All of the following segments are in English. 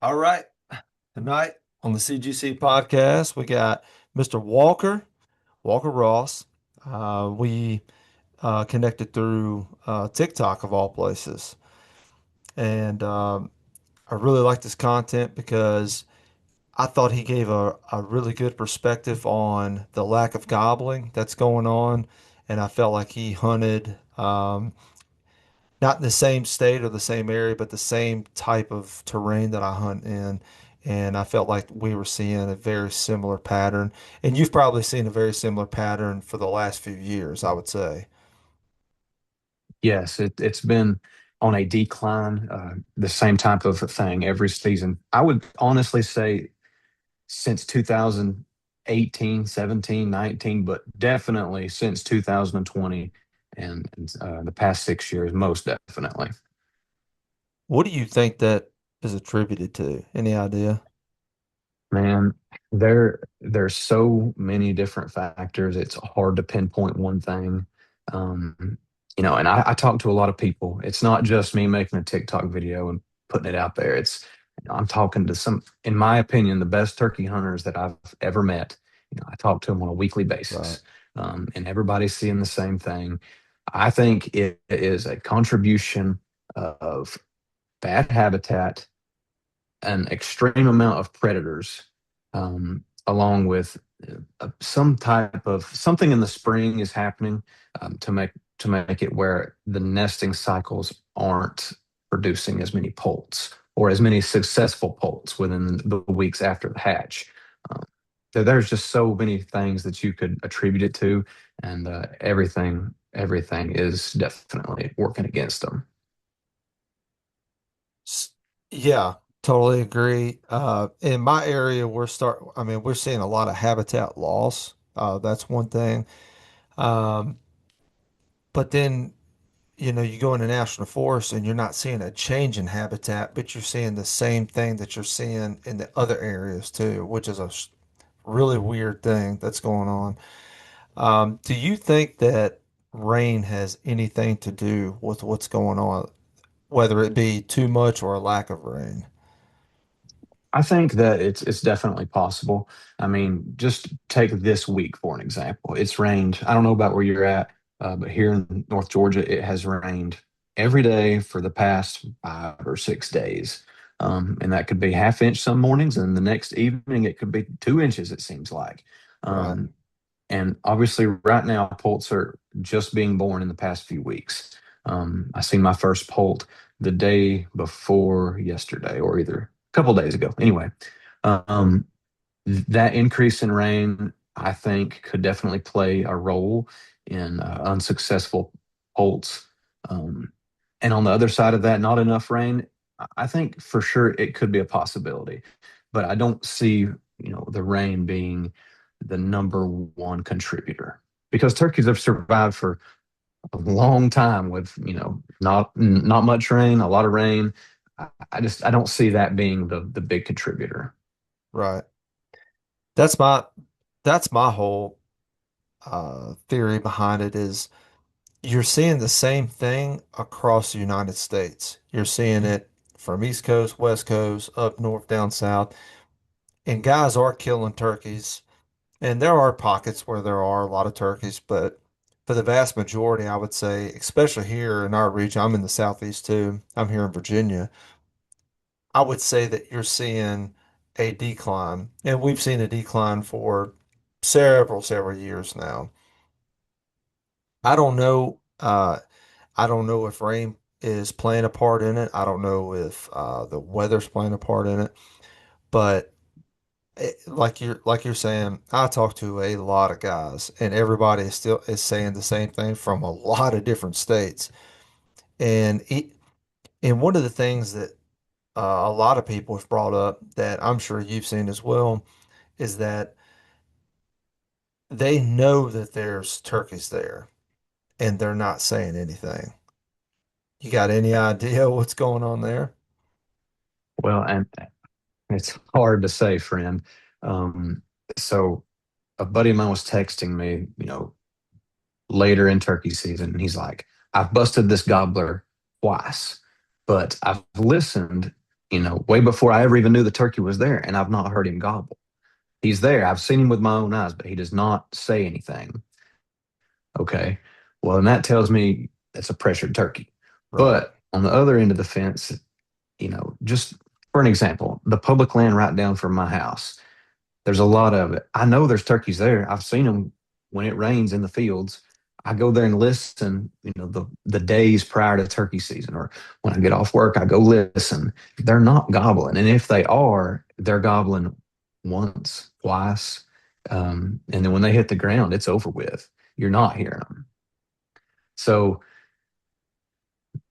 All right. Tonight on the CGC podcast, we got Mr. Walker Ross. We connected through TikTok of all places. And I really like this content because I thought he gave a really good perspective on the lack of gobbling that's going on. And I felt like he hunted not in the same state or the same area, but the same type of terrain that I hunt in. And I felt like we were seeing a very similar pattern. And you've probably seen a very similar pattern for the last few years, I would say. Yes, it's been on a decline, the same type of thing every season. I would honestly say since 2018, 17, 19, but definitely since 2020 and the past 6 years, most definitely. What do you think that is attributed to? Any idea? Man, there's so many different factors. It's hard to pinpoint one thing. And I talk to a lot of people. It's not just me making a TikTok video and putting it out there. I'm talking to some, in my opinion, the best turkey hunters that I've ever met. I talk to them on a weekly Right. basis, and everybody's seeing the same thing. I think it is a contribution of bad habitat, an extreme amount of predators, along with some type of something in the spring is happening, to make it where the nesting cycles aren't producing as many poults or as many successful poults within the weeks after the hatch. Um, so there's just so many things that you could attribute it to, and everything is definitely working against them. S- Yeah, totally agree. In my area, I mean, we're seeing a lot of habitat loss. That's one thing. Um, but then you go into national forest and you're not seeing a change in habitat, but you're seeing the same thing that you're seeing in the other areas too, which is really weird thing that's going on. Do you think that rain has anything to do with what's going on, whether it be too much or a lack of rain? I think that it's definitely possible. I mean, just take this week for an example. It's rained. I don't know about where you're at, but here in North Georgia, it has rained every day for the past 5 or 6 days. And that could be half inch some mornings, and the next evening it could be 2 inches, it seems like. Right. Um, and obviously, right now, poults are just being born in the past few weeks. I seen my first poult the day before yesterday, or either a couple days ago. Anyway, um, that increase in rain, I think, could definitely play a role in unsuccessful poults. Um, and on the other side of that, not enough rain, I think for sure it could be a possibility. But I don't see, the rain being the number one contributor, because turkeys have survived for a long time with, not much rain, a lot of rain. I don't see that being the big contributor. Right. That's my that's my whole theory behind it is you're seeing the same thing across the United States. You're seeing it from East Coast, West Coast, up north, down south, and guys are killing turkeys. And there are pockets where there are a lot of turkeys, but for the vast majority, I would say, especially here in our region, I'm in the southeast too. I'm here in Virginia. I would say that you're seeing a decline, and we've seen a decline for several years now. I don't know. I don't know if rain is playing a part in it. I don't know if the weather's playing a part in it. But like you're saying, I talk to a lot of guys, and everybody is saying the same thing from a lot of different states. And one of the things that a lot of people have brought up that I'm sure you've seen as well is that they know that there's turkeys there, and they're not saying anything. You got any idea what's going on there? Well, and it's hard to say, friend. Um, so a buddy of mine was texting me, later in turkey season, and he's like, "I've busted this gobbler twice, but I've listened way before I ever even knew the turkey was there, and I've not heard him gobble. He's there. I've seen him with my own eyes, but he does not say anything. Okay. Well, and that tells me it's a pressured turkey. Right. But on the other end of the fence, just for an example, the public land right down from my house, there's a lot of it. I know there's turkeys there. I've seen them when it rains in the fields. I go there and listen, the days prior to turkey season, or when I get off work, I go listen. They're not gobbling. And if they are, they're gobbling once, twice. And then when they hit the ground, it's over with. You're not hearing them. So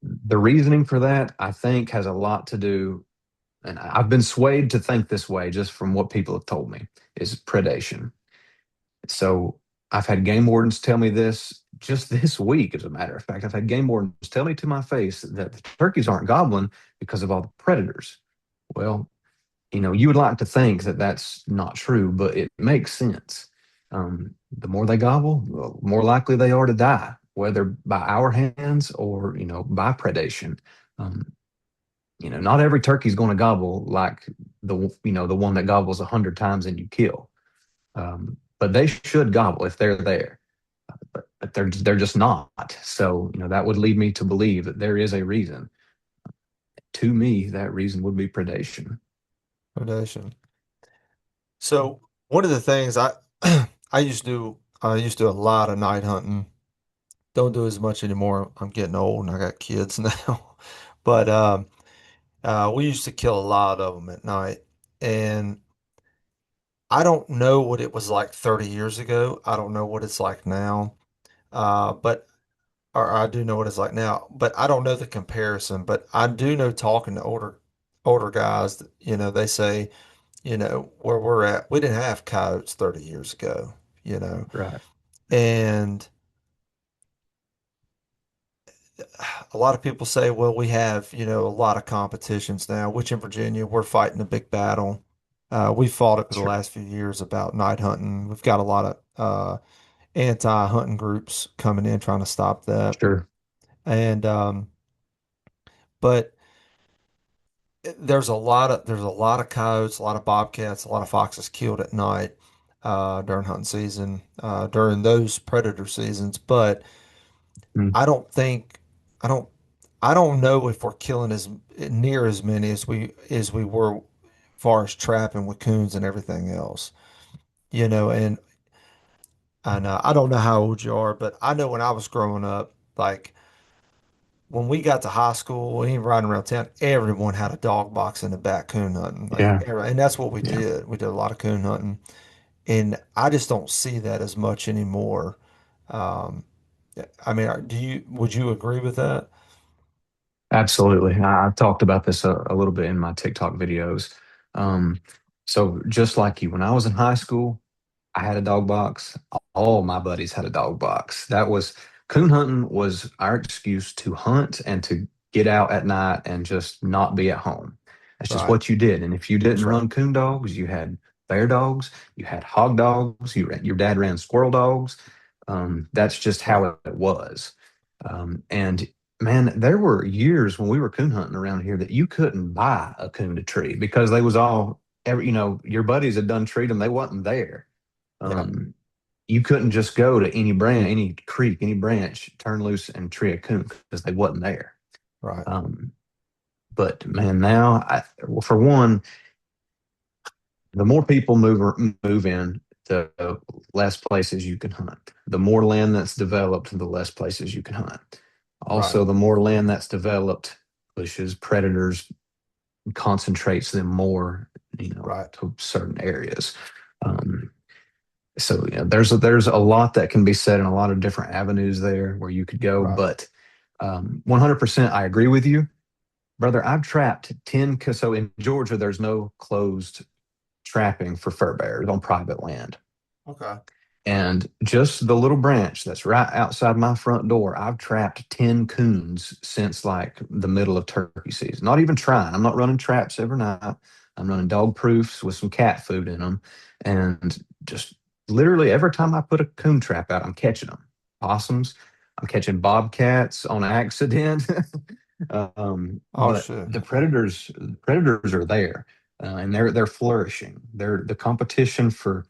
the reasoning for that, I think, has a lot to do, and I've been swayed to think this way just from what people have told me, is predation. So I've had game wardens tell me this just this week, as a matter of fact. I've had game wardens tell me to my face that the turkeys aren't gobbling because of all the predators. Well, you would like to think that that's not true, but it makes sense. The more they gobble, the more likely they are to die, whether by our hands or by predation. Um, not every turkey's going to gobble like the one that gobbles 100 times and you kill. But they should gobble if they're there. But they're just not. So that would lead me to believe that there is a reason. To me, that reason would be predation. Predation. So one of the things I used to do a lot of night hunting. Don't do as much anymore. I'm getting old and I got kids now. But we used to kill a lot of them at night. And I don't know what it was like 30 years ago. I don't know what it's like now. But or I do know what it's like now, but I don't know the comparison. But I do know talking to older guys, they say, where we're at, we didn't have coyotes 30 years ago, you know. Right. And a lot of people say, well, we have, a lot of competitions now, which in Virginia, we're fighting a big battle. We fought it for the Sure. last few years about night hunting. We've got a lot of anti-hunting groups coming in trying to stop that. Sure. And but there's a lot of coyotes, a lot of bobcats, a lot of foxes killed at night during hunting season, during those predator seasons. But Mm. I don't think I don't I don't know if we're killing as near as many as we were, far as trapping with coons and everything else. And I don't know how old you are, but I know when I was growing up, like when we got to high school and even riding around town, everyone had a dog box in the back coon hunting. Yeah. And that's what we Yeah. did. We did a lot of coon hunting, and I just don't see that as much anymore. Um, I mean, would you agree with that? Absolutely. I've talked about this a little bit in my TikTok videos. Um, so just like you, when I was in high school, I had a dog box. All my buddies had a dog box. That was coon hunting was our excuse to hunt and to get out at night and just not be at home. That's just Right. what you did. And if you That's didn't right. run coon dogs, you had bear dogs, you had hog dogs, your dad ran squirrel dogs. That's just how Right. it was. And man, there were years when we were coon hunting around here that you couldn't buy a coon to tree because they was all your buddies had done treat them, they wasn't there. Yeah. um, you couldn't just go to any creek, any branch, turn loose and tree a coon because they wasn't there. Right. Um, but man, now well, for one, the more people move in, the less places you can hunt. The more land that's developed, the less places you can hunt. Right. Also, the more land that's developed pushes predators, concentrates them more, Right. to certain areas. Um, so there's a lot that can be said in a lot of different avenues there where you could go, Right. but 100% I agree with you, brother. I've trapped 10. So in Georgia there's no closed trapping for fur bears on private land, Okay. and just the little branch that's right outside my front door, I've trapped 10 coons since like the middle of turkey season. Not even trying. I'm not running traps every night. I'm running dog proofs with some cat food in them. And just literally every time I put a coon trap out, I'm catching them. Possums, I'm catching bobcats on accident. Oh But shit. the predators are there, and they're flourishing. The competition for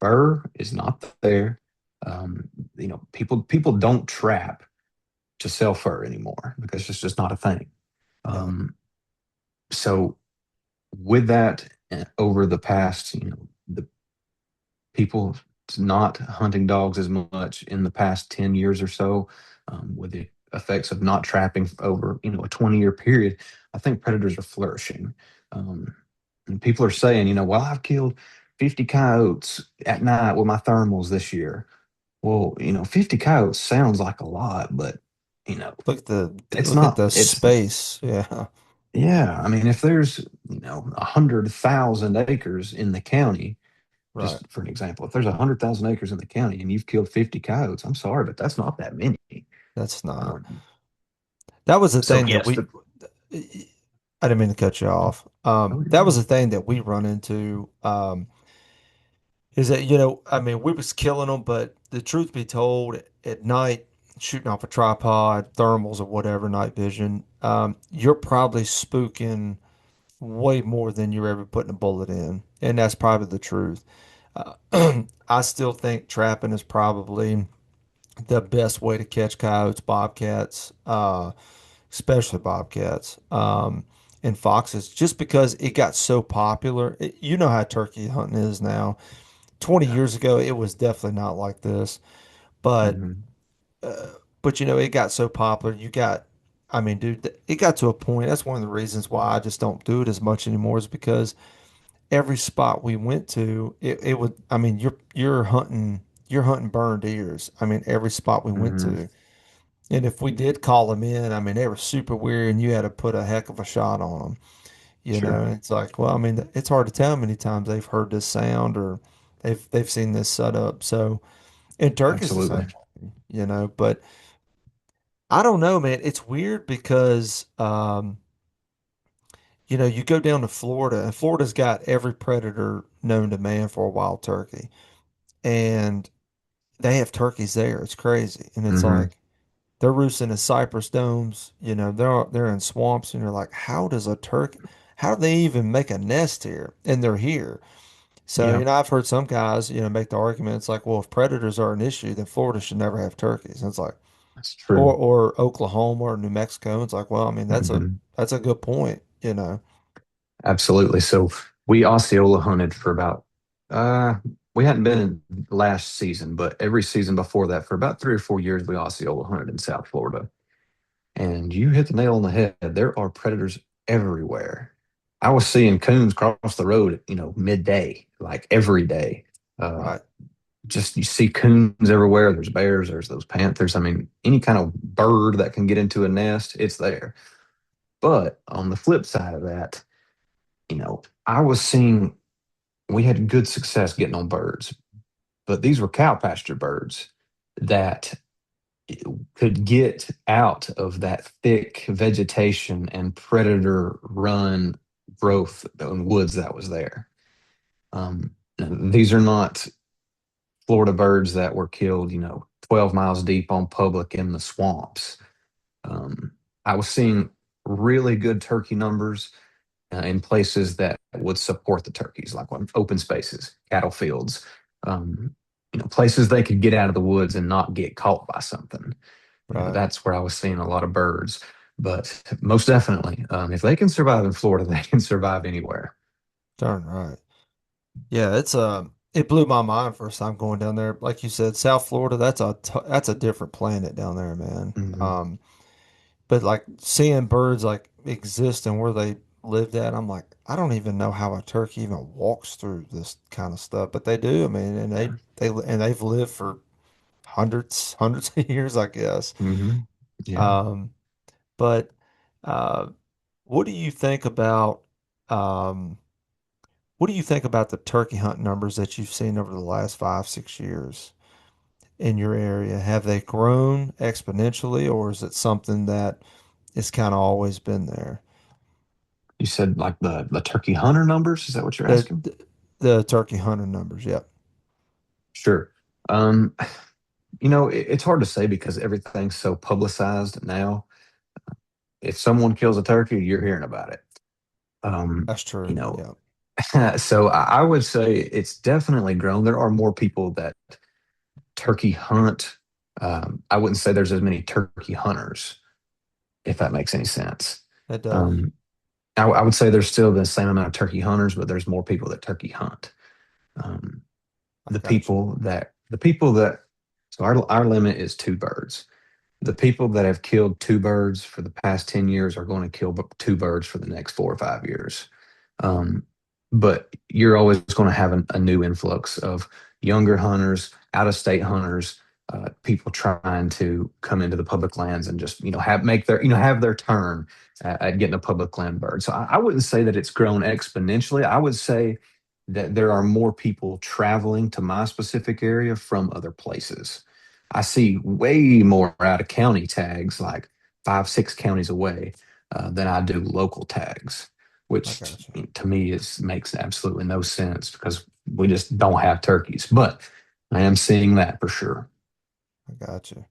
fur is not there. Um, people don't trap to sell fur anymore because it's just not a thing. Yeah. Um, so with that, over the past, the people not hunting dogs as much in the past 10 years or so, with the effects of not trapping over, a 20-year period, I think predators are flourishing. Um, and people are saying, well, I've killed 50 coyotes at night with my thermals this year. Well, 50 coyotes sounds like a lot, but, you know, it's Look at not. the It's space. Yeah. Yeah. I mean, if there's, 100,000 acres in the county, Right. just for an example, if there's 100,000 acres in the county and you've killed 50 coyotes, I'm sorry, but that's not that many. That's not. Um, That was the so thing that yes, we I didn't mean to cut you off. oh, you're That was good. the thing that we run into. Is that, I mean, we was killing them, but the truth be told, at night, shooting off a tripod, thermals or whatever, night vision, you're probably spooking way more than you're ever putting a bullet in. And that's probably the truth. I still think trapping is probably the best way to catch coyotes, bobcats, especially bobcats, and foxes, just because it got so popular. You know how turkey hunting is now. 20 Yeah. years ago, it was definitely not like this, but Hmm. uh, it got so popular. I mean, dude, it got to a point. That's one of the reasons why I just don't do it as much anymore, is because every spot we went to, it would. I mean, you're hunting burned ears. I mean, every spot we went Hmm. to, and if we did call them in, I mean, they were super weird, and you had to put a heck of a shot on them. Sure. And it's like, well, I mean, it's hard to tell how many times they've heard this sound or they've seen this setup. So, and turkey's the Absolutely. same, but I don't know, man. It's weird because, you go down to Florida, and Florida's got every predator known to man for a wild turkey, and they have turkeys there. It's crazy, and it's Hmm. like they're roosting in cypress domes. They're in swamps, and you're like, how does a turkey? How do they even make a nest here? And they're here. So, Yeah, I've heard some guys, make the argument. It's like, well, if predators are an issue, then Florida should never have turkeys. And it's like, that's or true. or Oklahoma or New Mexico. It's like, well, I mean, Hmm. that's a good point. Absolutely. So we Osceola hunted for about, uh, we hadn't been in last season, but every season before that, for about 3 or 4 years, we Osceola hunted in South Florida. And you hit the nail on the head. There are predators everywhere. I was seeing coons cross the road, midday, like every day. Uh, Right, just you see coons everywhere. There's bears, there's those panthers. I mean, any kind of bird that can get into a nest, it's there. But on the flip side of that, I was seeing we had good success getting on birds, but these were cow pasture birds that could get out of that thick vegetation and predator run growth and woods that was there. These are not Florida birds that were killed, 12 miles deep on public in the swamps. Um, I was seeing really good turkey numbers in places that would support the turkeys, like on open spaces, cattle fields, um, places they could get out of the woods and not get caught by something. right. That's where I was seeing a lot of birds. But most definitely, if they can survive in Florida, they can survive anywhere. Darn right. Yeah, it blew my mind first time going down there. Like you said, South Florida, that's a different planet down there, man. Hmm. But like seeing birds like exist and where they lived at, I'm like, I don't even know how a turkey even walks through this kind of stuff, but they do. I mean, and Yeah. they've lived for hundreds of years, I guess. Hmm. Yeah. Um, but uh, what do you think about um, what do you think about the turkey hunt numbers that you've seen over the last 5, 6 years in your area? Have they grown exponentially, or is it something that it's kind of always been there? You said like the turkey hunter numbers. Is that what you're The asking? the, the turkey hunting numbers, yep. Sure. It's hard to say because everything's so publicized now. if someone kills a turkey, you're hearing about it. Um, That's you true. know, Yeah. so I would say it's definitely grown. There are more people that turkey hunt. I wouldn't say there's as many turkey hunters, if that makes any sense. It does. Um, I would say there's still the same amount of turkey hunters, but there's more people that turkey hunt. Um, I got you. the people that so our limit is two birds. The people that have killed two birds for the past 10 years are going to kill two birds for the next 4 or 5 years. Um, but you're always going to have a new influx of younger hunters, out of state hunters, people trying to come into the public lands and just have make their have their turn at getting a public land bird. So I wouldn't say that it's grown exponentially. I would say that there are more people traveling to my specific area from other places. I see way more out of county tags, like 5, 6 counties away, than I do local tags, I which got you. to me is makes absolutely no sense because we just don't have turkeys. But I am seeing that for sure. I got you.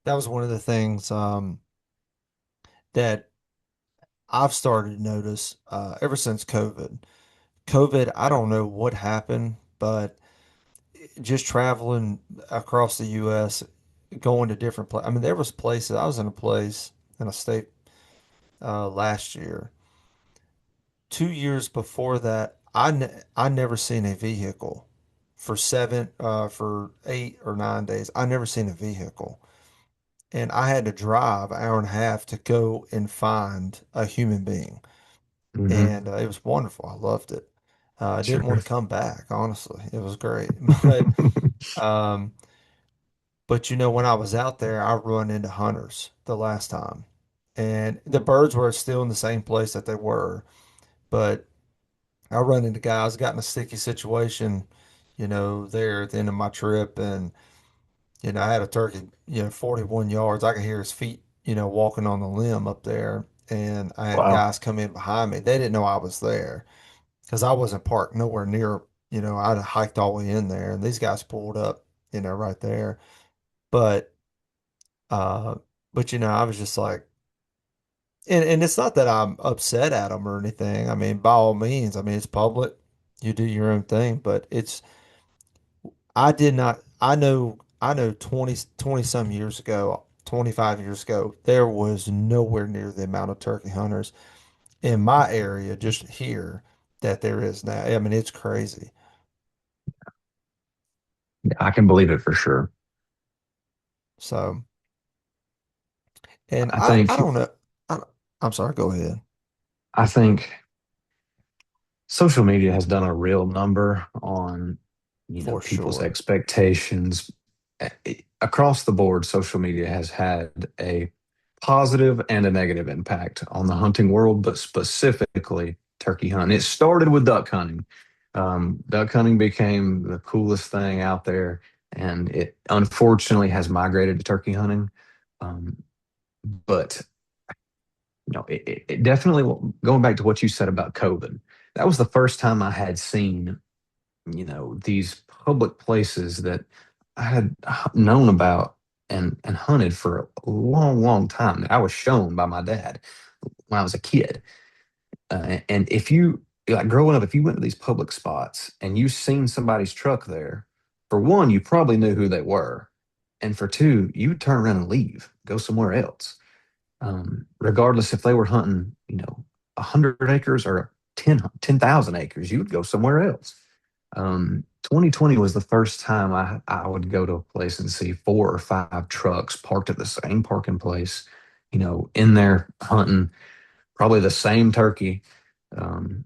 That was one of the things that I've started to notice ever since COVID. COVID, I don't know what happened, but just traveling across the U.S., going to different places. I mean, there was places. I was in a place in a state last year. 2 years before that, I never seen a vehicle for 8 or 9 days. I never seen a vehicle, and I had to drive an hour and a half to go and find a human being, Hmm. and it was wonderful. I loved it. I didn't want Sure. to come back, honestly. It was great, but um, when I was out there, I run into hunters the last time, and the birds were still in the same place that they were, but I run into guys, got in a sticky situation, there at the end of my trip. And, I had a turkey, 41 yards. I could hear his feet, walking on the limb up there. And I had Wow. guys come in behind me. They didn't know I was there because I wasn't parked nowhere near, I'd hiked all the way in there. And these guys pulled up, right there. But, uh, I was just like, and it's not that I'm upset at them or anything. I mean, by all means, I mean, it's public. You do your own thing, but I did not, I know 20 some years ago, 25 years ago, there was nowhere near the amount of turkey hunters in my area, just here, that there is now. I mean, it's crazy. I can believe it for sure. So, and I I think don't know. I, I'm sorry, go ahead. I think social media has done a real number on, For people's sure. expectations. Across the board, social media has had a positive and a negative impact on the hunting world, but specifically turkey hunting. It started with duck hunting. Duck hunting became the coolest thing out there, and it unfortunately has migrated to turkey hunting. Um, but it definitely, going back to what you said about COVID, that was the first time I had seen, these public places that I had known about and hunted for a long, long time. That I was shown by my dad when I was a kid. And if you like growing up, if you went to these public spots and you seen somebody's truck there, for one, you probably knew who they were, and for two, you would turn around and leave, go somewhere else, regardless if they were hunting, 100 acres or 10,000 acres, you would go somewhere else. 2020 was the first time I would go to a place and see 4 or 5 trucks parked at the same parking place, in there hunting probably the same turkey. Um,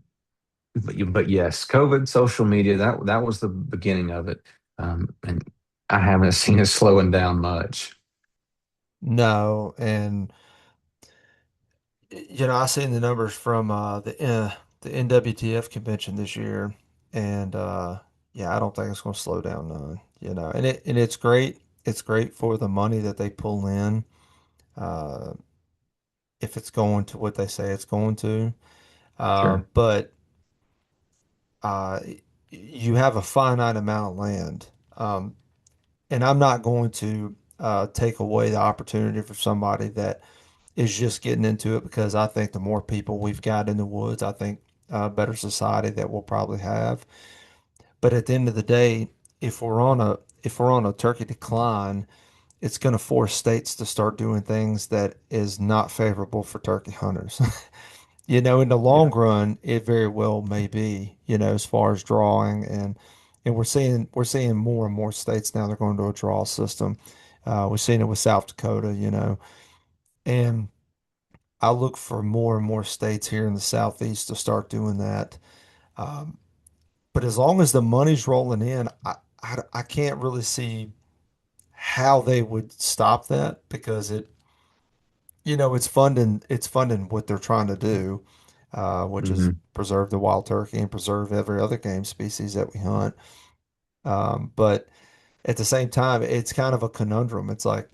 but yes, COVID, social media, that was the beginning of it. And I haven't seen it slowing down much. No, and I seen the numbers from the NWTF convention this year, and yeah, I don't think it's going to slow down none. And it's great. It's great for the money that they pull in, uh, if it's going to what they say it's going to. Sure, But uh, you have a finite amount of land, and I'm not going to take away the opportunity for somebody that is just getting into it because I think the more people we've got in the woods, I think better society that we'll probably have. But at the end of the day, if we're on a turkey decline, it's going to force states to start doing things that is not favorable for turkey hunters. In the long Yeah, run, it very well may be, as far as drawing and we're seeing more and more states now they're going to a draw system. We're seeing it with South Dakota, and I look for more and more states here in the Southeast to start doing that. Um, but as long as the money's rolling in, I can't really see how they would stop that because it's funding what they're trying to do, which is hmm preserve the wild turkey and preserve every other game species that we hunt. But at the same time, it's kind of a conundrum. It's like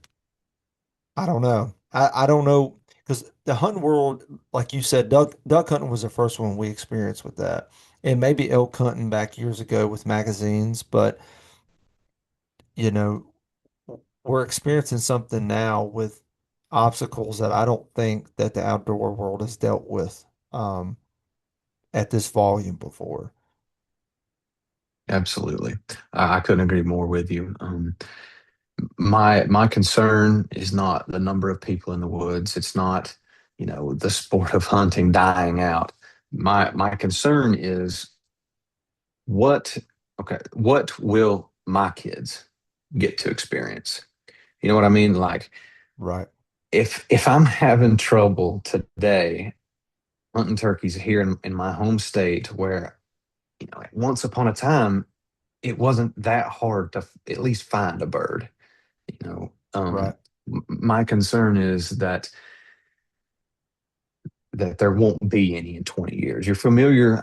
I don't know. I don't know because the hunting world, like you said, duck hunting was the first one we experienced with that, and maybe elk hunting back years ago with magazines. But you know, we're experiencing something now with obstacles that I don't think that the outdoor world has dealt with um, at this volume before. absolutely. I couldn't agree more with you. My concern is not the number of people in the woods. It's not, the sport of hunting dying out. My concern is what what will my kids get to experience? You know what I mean? Like Right, if I'm having trouble today hunting turkeys here in my home state where, once upon a time it wasn't that hard to at least find a bird, you know. right, My concern is that there won't be any in 20 years. I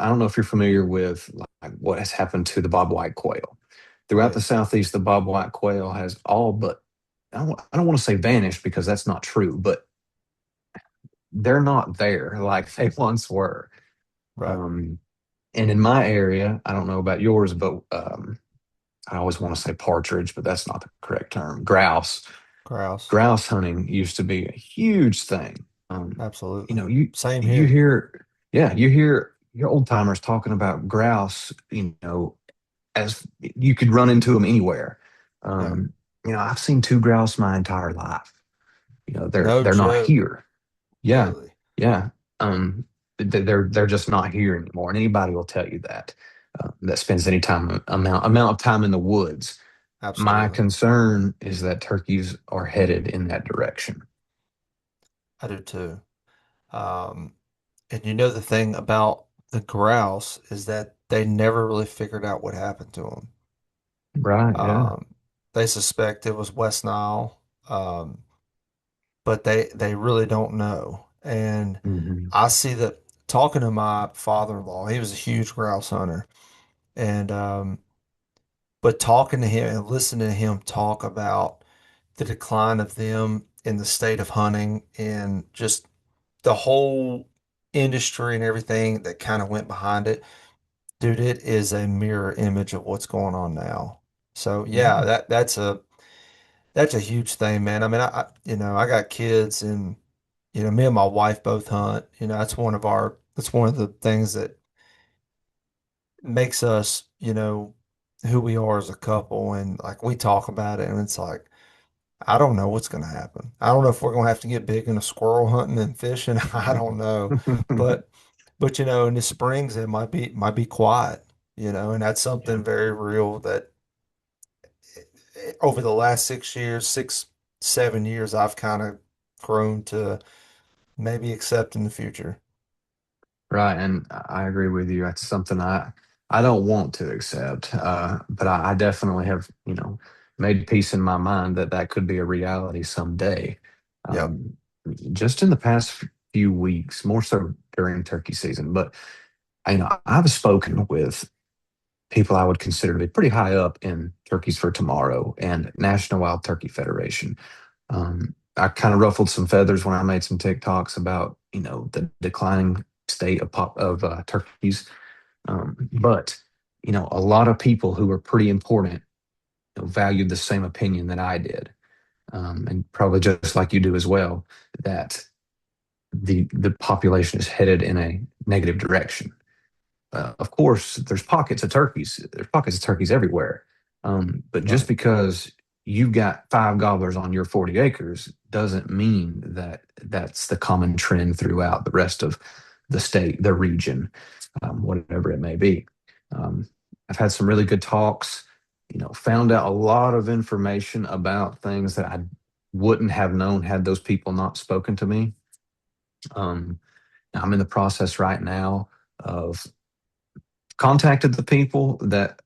don't know if you're familiar with like what has happened to the bobwhite quail. Throughout right, the southeast, the bobwhite quail has all but I don't want to say vanished because that's not true, but they're not there like they once were. right. Um, and in my area, I don't know about yours, but I always want to say partridge, but that's not the correct term. Grouse. Grouse. Grouse hunting used to be a huge thing. You Absolutely. know, you Same you here. hear, yeah, you hear your old timers talking about grouse, as you could run into them anywhere. Yeah. Um, I've seen two grouse my entire life. They're No they're not joke. here. Yeah, Really. yeah. Um, they're just not here anymore, and anybody will tell you that that spends any time amount of time in the woods. My Absolutely. concern is that turkeys are headed in that direction. I do too. Um, and the thing about the grouse is that they never really figured out what happened to them. Right? Yeah. Um, they suspect it was West Nile, um, but they really don't know. And hmm I see that talking to my father-in-law, he was a huge grouse hunter, and but talking to him and listening to him talk about the decline of them in the state of hunting and just the whole industry and everything that kind of went behind it, dude, it is a mirror image of what's going on now. So yeah, Yeah. that's a huge thing, man. I mean, I got kids and me and my wife both hunt. That's one of the things that makes us, who we are as a couple. And like we talk about it and it's like, I don't know what's going to happen. I don't know if we're going to have to get big into squirrel hunting and fishing. I don't know. But, in the springs, it might be quiet, and that's Yeah. something very real that over the last 6 years, 7 years, I've kind of grown to maybe accept in the future. Right, and I agree with you. That's something I don't want to accept, but I definitely have, made peace in my mind that that could be a reality someday. Yep. Um, just in the past few weeks, more so during turkey season, but I've spoken with people I would consider to be pretty high up in Turkeys for Tomorrow and National Wild Turkey Federation. I kind of ruffled some feathers when I made some TikToks about the declining state of turkeys, but a lot of people who were pretty important valued the same opinion that I did, and probably just like you do as well. That the population is headed in a negative direction. Of course, there's pockets of turkeys everywhere. But just Right. because you've got five gobblers on your 40 acres doesn't mean that that's the common trend throughout the rest of the state, the region, whatever it may be. Um, I've had some really good talks, found out a lot of information about things that I wouldn't have known had those people not spoken to me. Um, I'm in the process right now of contacted the people that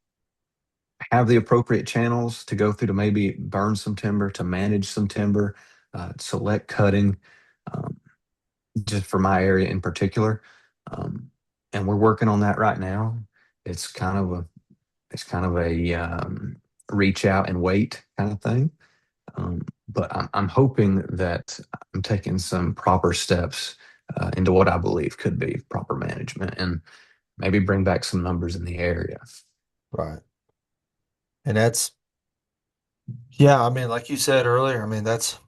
have the appropriate channels to go through to maybe burn some timber, to manage some timber, select cutting, um, just for my area in particular. Um, and we're working on that right now. It's kind of a it's kind of a reach out and wait kind of thing. But I'm hoping that I'm taking some proper steps into what I believe could be proper management and maybe bring back some numbers in the area. Right. And yeah, I mean, like you said earlier, I mean, that's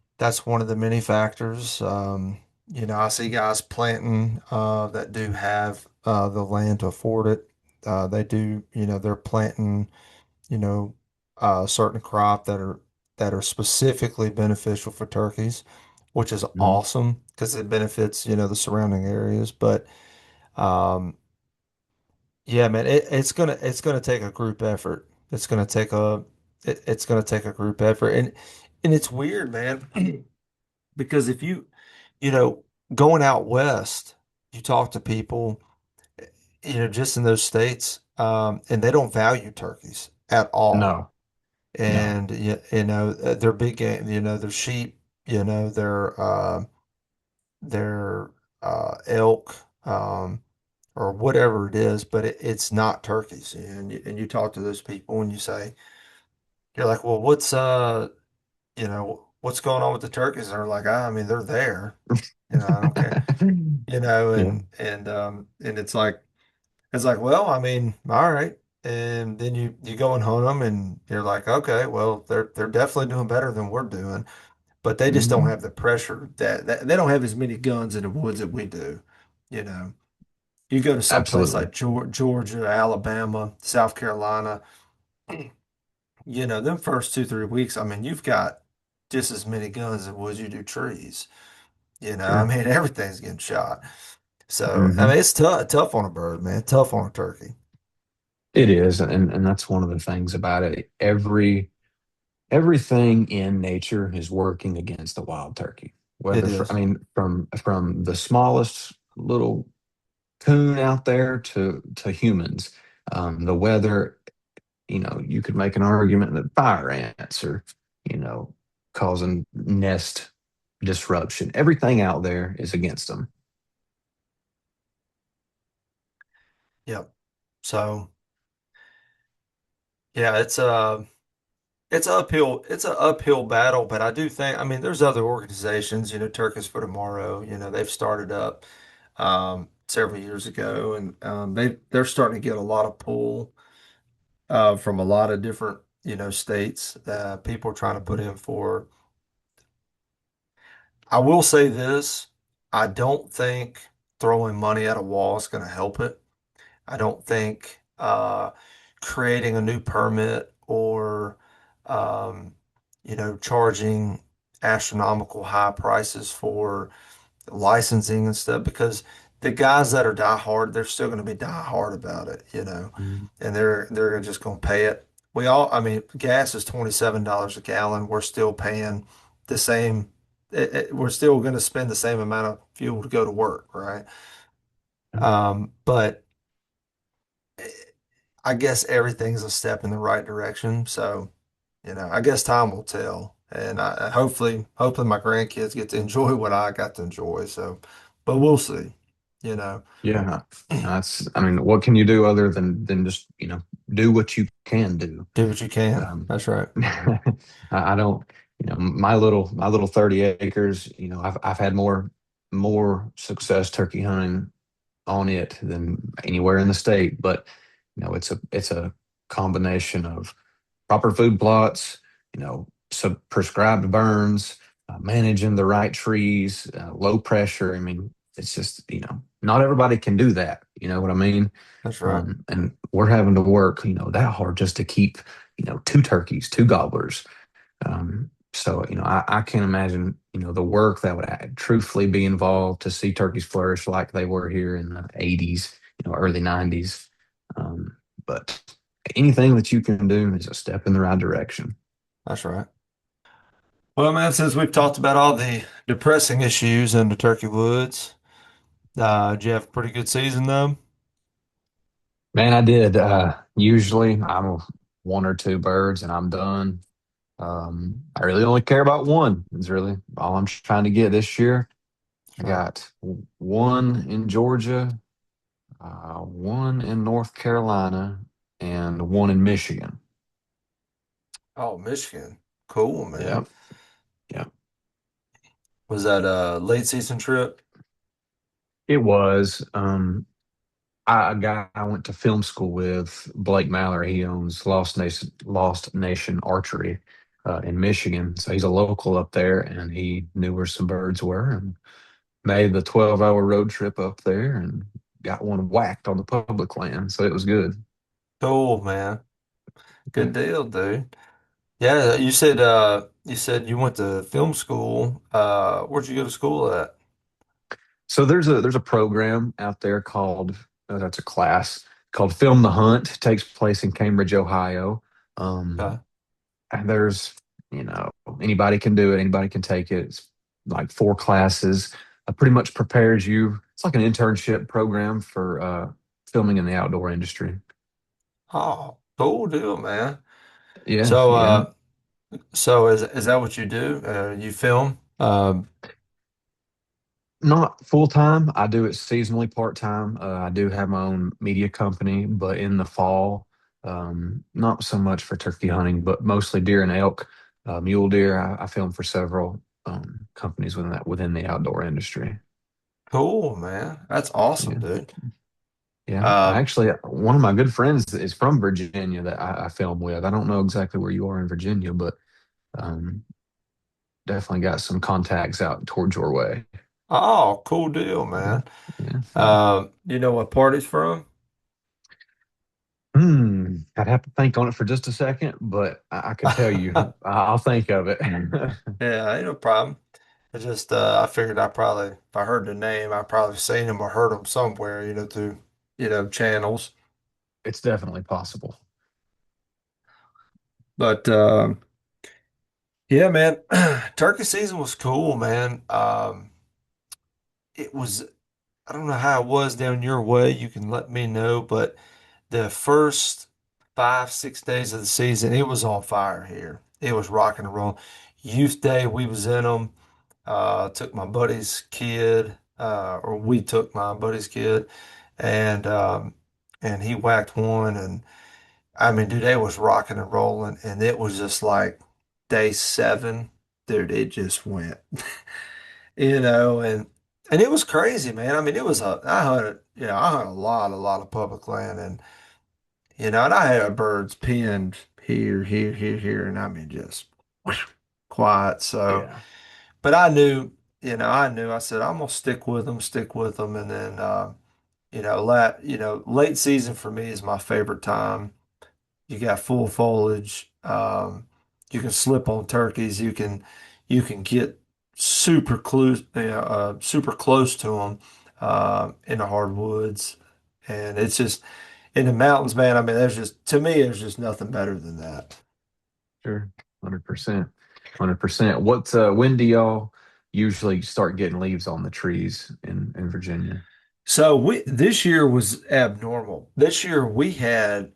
one of the many factors. I see guys planting that do have the land to afford it. They do, they're planting, you know, certain crop that are specifically beneficial for turkeys, which is Mhm. awesome because it benefits, the surrounding areas. But um, yeah, man, it's gonna take a group effort. It's gonna take a group effort, and it's weird, man, because if you know, going out west, you talk to people, just in those states, and they don't value turkeys at all. No, no. And they're big game, their sheep, their elk, or whatever it is, but it's not turkeys. And you talk to those people and you say, you're like, well, what's going on with the turkeys? And they're like, I mean, they're there. I don't care. Yeah. And it's like, well, I mean, all right. And then you go and hunt them and you're like, okay, well, they're definitely doing better than we're doing, but they just don't Mhm. have the pressure that they don't have as many guns in the woods that we do. You know, you go to some place Absolutely. like Georgia, Alabama, South Carolina, them first 2, 3 weeks, I mean, you've got just as many guns as would you do trees. I Sure. mean, everything's getting shot. So, I Hmm. mean, it's tough on a bird, man, tough on a turkey. It is, and that's one of the things about it. Everything in nature is working against the wild turkey. It I is. mean, from the smallest little coon out there to humans, the weather. You could make an argument that fire ants are, you know, causing nest disruption. Everything out there is against them. Yep. So, yeah, it's an uphill battle, but I do think, I mean, there's other organizations, Turkeys for Tomorrow, they've started up several years ago, and they're starting to get a lot of pull from a lot of different, states that people are trying to put Mhm. in for. I will say this, I don't think throwing money at a wall is going to help it. I don't think creating a new permit or charging astronomical high prices for licensing and stuff, because the guys that are die hard, they're still going to be die hard about it, Mhm. and they're just going to pay it. I mean, gas is $27 a gallon. We're still paying the same. We're still going to spend the same amount of fuel to go to work, right? But I guess everything's a step in the right direction. So, I guess time will tell. And hopefully my grandkids get to enjoy what I got to enjoy. So, but we'll see, you know. Yeah, I mean, what can you do other than just, do what you can do? Do what you can. Um, That's right. I don't, my little 30 acres, I've had more success turkey hunting on it than anywhere in the state, but it's a combination of proper food plots, prescribed burns, managing the right trees, low pressure. I mean, it's just, not everybody can do that. You know what I mean? That's right. And we're having to work, that hard just to keep, two turkeys, two gobblers. So, I can't imagine, the work that would truthfully be involved to see turkeys flourish like they were here in the 80s, early 90s. Um, but anything that you can do is a step in the right direction. That's right. Well, man, since we've talked about all the depressing issues in the turkey woods, did you have a pretty good season though? Man, I did. Usually I'm one or two birds and I'm done. I really only care about one. Is really all I'm trying to get this year. I That's right. got one in Georgia, one in North Carolina, and one in Michigan. Oh, Michigan. Cool, man. Yep. Yep. Was that a late season trip? It was. A guy I went to film school with, Blake Mallory. He owns Lost Nation Archery in Michigan. So he's a local up there, and he knew where some birds were, and made the 12-hour road trip up there, and got one whacked on the public land. So it was good. Cool, man. Yeah. Good deal, dude. Yeah, you said you went to film school. Where'd you go to school at? So there's a program out there called that's a class called Film the Hunt. It takes place in Cambridge, Ohio. Okay. Um, and there's you know anybody can do it. Anybody can take it. It's like four classes. Pretty much prepares you. It's like an internship program for filming in the outdoor industry. Oh, cool deal, man. Yeah, So, yeah. is that what you do? You film? Not full time. I do it seasonally, part time. I do have my own media company, but in the fall, not so much for turkey hunting, but mostly deer and elk, mule deer. I film for several companies within the outdoor industry. Cool, man. That's awesome, Yeah, dude. yeah. I Um, actually, one of my good friends is from Virginia that I film with. I don't know exactly where you are in Virginia, but um, definitely got some contacts out towards your way. oh, cool deal, Yeah, man. yeah, yeah. You know what part he's from? I'd have to think on it for just a second, but I could tell you. I'll think of it. Yeah, ain't no problem. It's just I figured if I heard the name, I probably seen him or heard him somewhere, through, channels. It's definitely possible. But yeah, man, turkey season was cool, man. It was, I don't know how it was down your way. You can let me know, but the first 5, 6 days of the season, it was on fire here. It was rocking and rolling. Youth Day, we was in them. Took my buddy's kid, or we took my buddy's kid, and he whacked one, and I mean, dude, it was rocking and rolling, and it was just like day 7, dude. It just went, and it was crazy, man. I mean, I hunted a lot of public land, and and I had birds pinned here, here, here, here, and I mean, just quiet. So. Yeah, But I said, I'm gonna stick with them. And then, late season for me is my favorite time. You got full foliage. You can slip on turkeys. You can get super close to them, in the hardwoods. And it's just in the mountains, man. I mean, to me, there's just nothing better than that. sure. 100%. 100%. When do y'all usually start getting leaves on the trees in Virginia? So this year was abnormal. This year we had,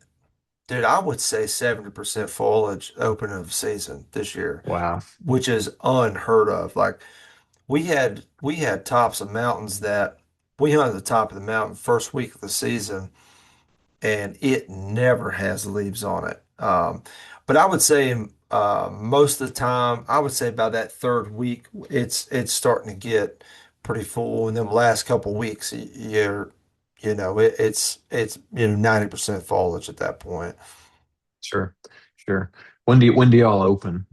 dude, I would say 70% foliage opening of season this year, Wow. which is unheard of. Like we had tops of mountains that we hunted the top of the mountain first week of the season, and it never has leaves on it. But I would say most of the time, I would say by that third week, it's starting to get pretty full. And then the last couple weeks, it's 90% foliage at that point. Sure. Sure. When do y'all open?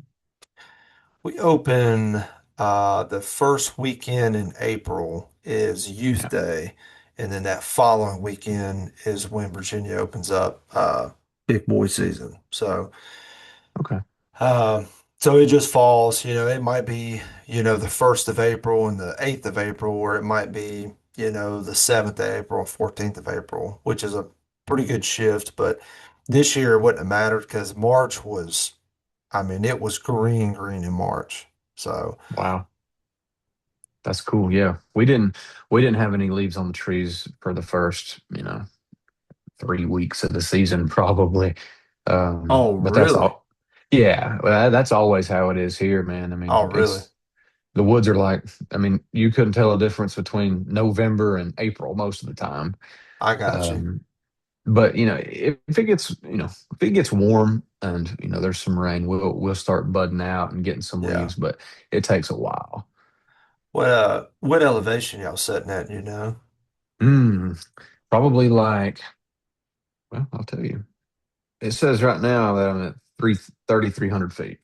We open. The first weekend in April is Youth Yeah. Day, and then that following weekend is when Virginia opens up big boy season. Okay. Um, so it just falls, it might be, the 1st of April and the 8th of April, or it might be, the 7th of April and 14th of April, which is a pretty good shift. But this year it wouldn't have mattered because March was, I mean, it was green, green in March. So, Wow. That's cool. Yeah. We didn't have any leaves on the trees for the first, 3 weeks of the season, probably. oh, But that's really? all. Yeah, well, that's always how it is here, man. I Oh, mean, really? it's the woods are like, I mean, you couldn't tell a difference between November and April most of the time. I got you. Um, but if it gets, if it gets warm and there's some rain, we'll start budding out and getting some Yeah. leaves, but it takes a while. What elevation y'all sitting at, Mm, probably like, well, I'll tell you. It says right now that I'm at 3,300 feet.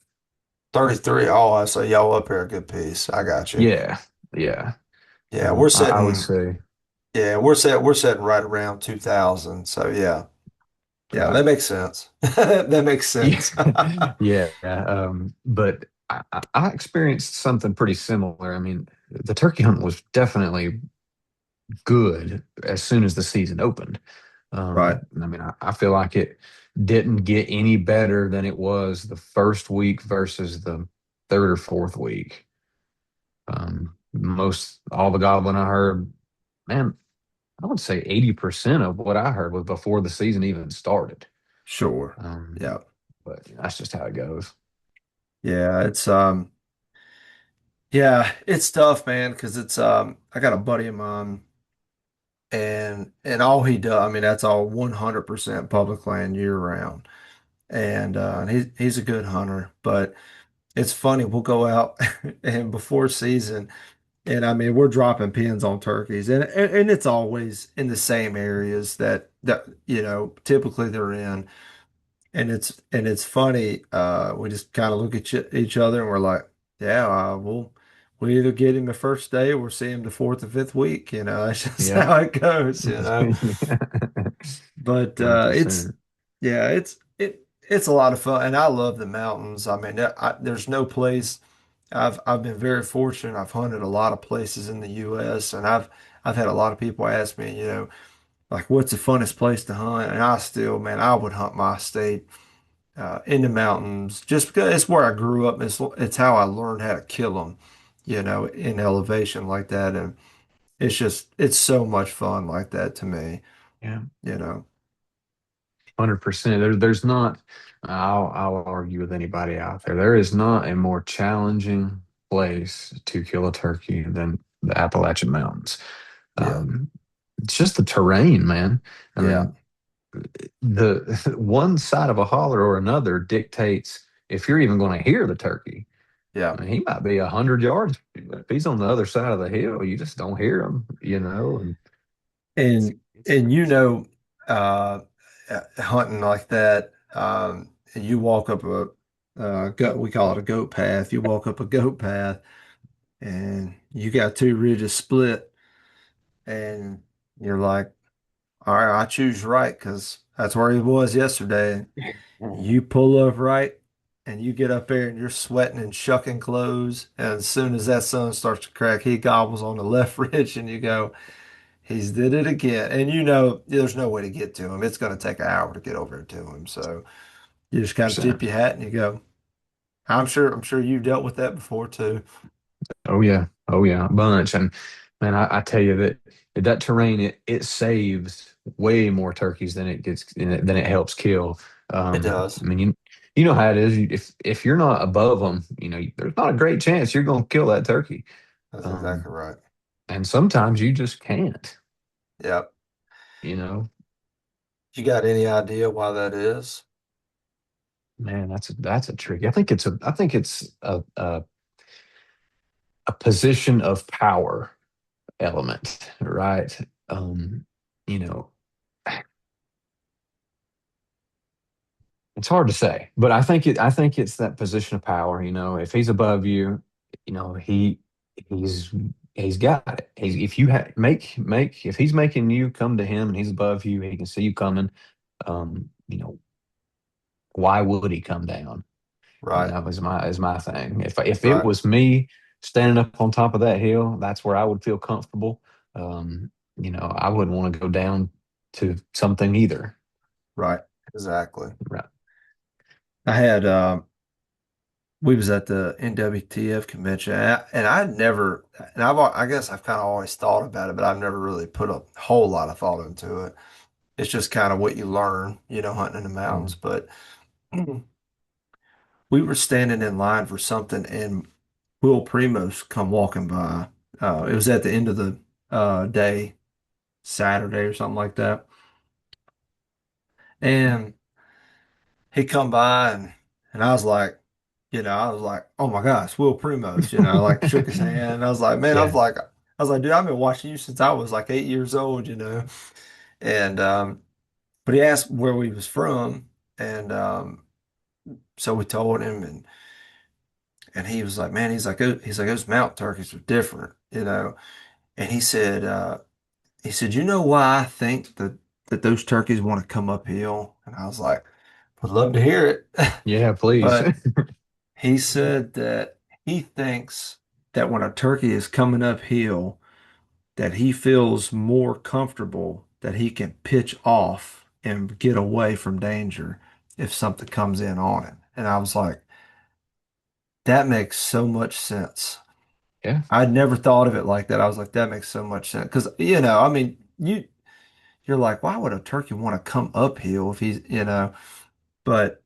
33. Oh, I say y'all up here a good piece. I got you. Yeah, yeah. Yeah, we're I would sitting. say, Yeah, we're sitting right around 2000. So yeah. Yeah, right. that makes sense. That makes Yeah, sense. yeah. But I experienced something pretty similar. I mean, the turkey hunt was definitely good as soon as the season opened. Right. I mean, I feel like it didn't get any better than it was the first week versus the third or fourth week. Most all the gobbling I heard, man, I would say 80% of what I heard was before the season even started. Sure. Um, Yeah. but that's just how it goes. Yeah, it's tough, man, because I got a buddy of mine and all he does, I mean, that's all 100% public land year round. And he's a good hunter, but it's funny, we'll go out and before season. And I mean, we're dropping pins on turkeys, and it's always in the same areas that typically they're in. And it's funny. We just kind of look at each other and we're like, yeah, we either get him the first day or see him the fourth or fifth week. That's just Yeah. how it goes. But it's 100%. yeah, it's a lot of fun, and I love the mountains. I mean, there's no place. I've been very fortunate. I've hunted a lot of places in the U.S. and I've had a lot of people ask me, like what's the funnest place to hunt? And man, I would hunt my state in the mountains just because it's where I grew up. It's how I learned how to kill them, in elevation like that, and it's so much fun like that to me, Yeah. you know. 100%. There's not, I'll argue with anybody out there. There is not a more challenging place to kill a turkey than the Appalachian Mountains. Yeah, It's just the terrain, man. I yeah, mean, the one side of a holler or another dictates if you're even going to hear the turkey. yeah. I mean, he might be 100 yards. If he's on the other side of the hill, you just don't hear him. And it's, And it's and crazy. uh, hunting like that, and you walk up a goat, we call it a goat path. You walk up a goat path, and you got two ridges split, and you're like, all right, I choose right because that's where he was yesterday. You pull up right, and you get up there, and you're sweating and shucking clothes. And as soon as that sun starts to crack, he gobbles on the left ridge, and you go. He's did it again. And there's no way to get to him. It's going to take an hour to get over to him. So you just kind of tip 100%. your hat and you go. I'm sure you've dealt with that before too. Oh yeah, oh yeah, a bunch. And man, I tell you that terrain it saves way more turkeys than it helps kill. It does. I mean, you know how it is. If you're not above them, there's not a great chance you're going to kill that turkey. That's Um, exactly right. and sometimes you just can't. Yep. You know, You got any idea why that is? man, that's a tricky. I think it's a position of power element, right? You know, it's hard to say, but I think it's that position of power. If he's above you, he's he's got it. If you make if he's making you come to him and he's above you, he can see you coming. Why would he come down? And Right. that was my thing. If it Right. was me standing up on top of that hill, that's where I would feel comfortable. I wouldn't want to go down to something either. Right. Exactly. Right. I had we was at the NWTF convention, and I never, and I guess I've kind of always thought about it, but I've never really put a whole lot of thought into it. It's just kind of what you learn, hunting in the mountains. Mhm. But we were standing in line for something, and Will Primos come walking by. It was at the end of the day, Saturday or something like that, and he come by, and I was like, oh my gosh, Will Primos, I like shook his hand. And I was like, man, Yeah. I was like, dude, I've been watching you since I was like 8 years old, And but he asked where we was from, and so we told him, and he was like, man, he's like those mountain turkeys are different, And he said, you know why I think that those turkeys want to come uphill? And I was like, would love to hear it. Yeah, please. But he said that he thinks that when a turkey is coming uphill, that he feels more comfortable that he can pitch off and get away from danger if something comes in on him. And I was like, that makes so much sense. Yeah. I'd never thought of it like that. I was like, that makes so much sense. Because, I mean, you're like, why would a turkey want to come uphill if but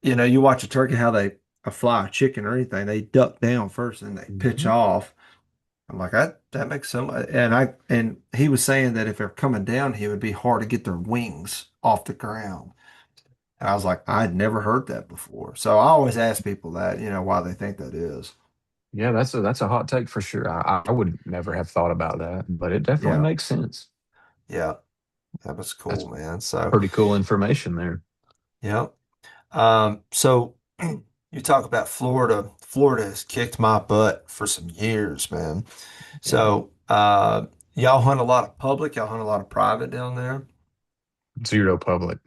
you watch a turkey, how a fly, a chicken or anything, they duck down first and they pitch Mhm. off. I'm like, that makes so much. And he was saying that if they're coming down, it would be hard to get their wings off the ground. And I was like, I'd never heard that before. So I always ask people that, why they think that is. Yeah, that's a hot take for sure. I would never have thought about that, but it definitely Yeah. makes sense. Yeah. That was That's cool, man. So, pretty cool information there. yeah. So you talk about Florida. Florida has kicked my butt for some years, man. Yeah. So, y'all hunt a lot of public, y'all hunt a lot of private down there. Zero public.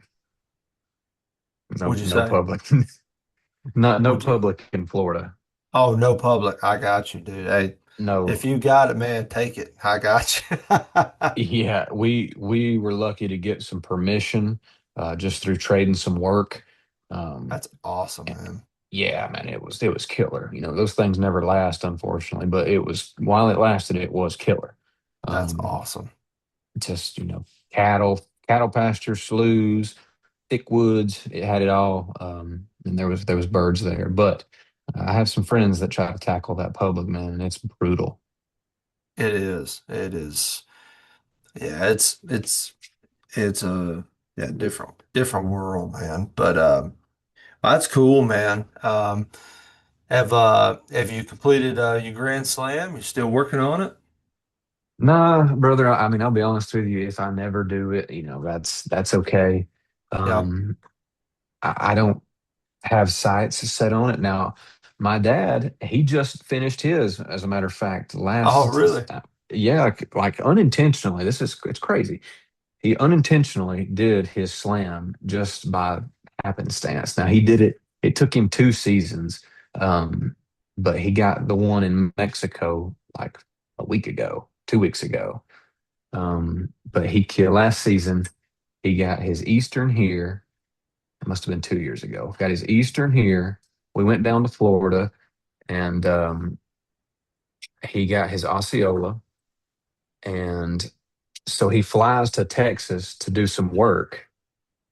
No, What'd you no say? public. Not no Would you? public in Florida. Oh, no public. I got you, dude. Hey, if No. you got it, man, take it. I got you. Yeah, we were lucky to get some permission just through trading some work. Um, That's awesome, man. yeah, man, it was killer. Those things never last, unfortunately, but it was while it lasted, it was killer. That's Um, awesome. just cattle pasture, sloughs, thick woods. It had it all, and there was birds there. But I have some friends that try to tackle that public, man, and it's brutal. It is. It is. Yeah, it's a different world, man. But that's cool, man. Have you completed your Grand Slam? You still working on it? Nah, brother. I mean, I'll be honest with you. If I never do it, that's okay. Yeah. Um, I don't have sights set on it now. My dad, he just finished his, as a matter of fact, Oh, last, really? yeah, like unintentionally. It's crazy. He unintentionally did his slam just by happenstance. Now he did it. It took him 2 seasons, but he got the one in Mexico like a week ago, 2 weeks ago. But he killed last season. He got his Eastern here. It must have been 2 years ago. Got his Eastern here. We went down to Florida, and he got his Osceola. And so he flies to Texas to do some work.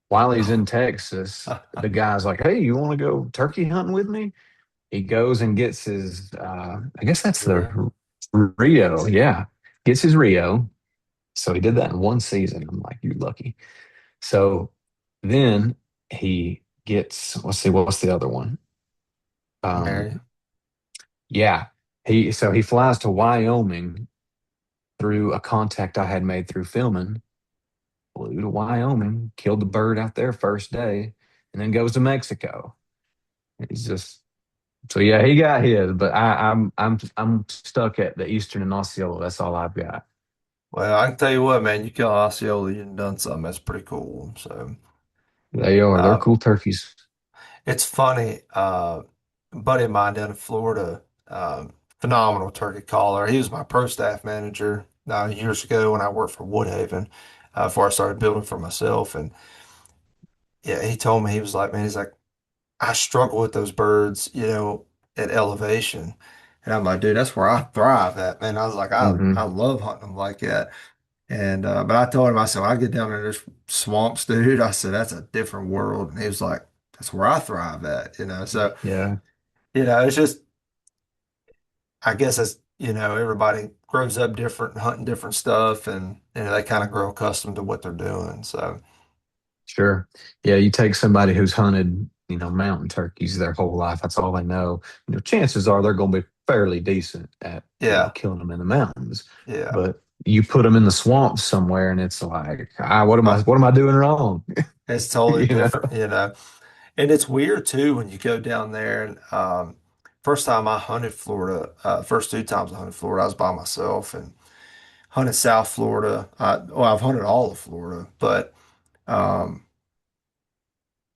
While he's in Texas, the guy's like, "Hey, you want to go turkey hunting with me?" He goes and gets his, I guess that's Rio. the Rio. Yeah, gets his Rio. So he did that in 1 season. I'm like, "You lucky." So then he gets, let's see, what's the other one? Mary. Um, yeah, he flies to Wyoming through a contact I had made through filming. Flew to Wyoming, killed the bird out there first day, and then goes to Mexico. He's just So yeah, he got his, but I'm stuck at the Eastern and Osceola. That's all I've got. Well, I can tell you what, man, you kill Osceola, you've done something. That's pretty cool. So, They are. They're uh, cool turkeys. it's funny. A buddy of mine down in Florida, phenomenal turkey caller. He was my pro staff manager years ago when I worked for Woodhaven, before I started building for myself. And yeah, he told me, he was like, man, he's like, I struggle with those birds, at elevation. And I'm like, dude, that's where I thrive at, man. I was like, I Hmm. love hunting them like that. And but I told him, I said, when I get down in this swamps, dude, I said, that's a different world. And he was like, that's where I thrive at. So, Yeah, it's just, I guess it's, everybody grows up different, hunting different stuff, and they kind of grow accustomed to what they're doing. So, sure. Yeah, you take somebody who's hunted, mountain turkeys their whole life. That's all they know. Chances are they're going to be fairly decent at, yeah, killing them in the mountains. yeah. But you put them in the swamps somewhere, and it's like, Uh, what am I doing wrong? it's totally You know? different. And it's weird too when you go down there. And first time I hunted Florida, first two times I hunted Florida, I was by myself and hunted South Florida. Well, I've hunted all of Florida, but um,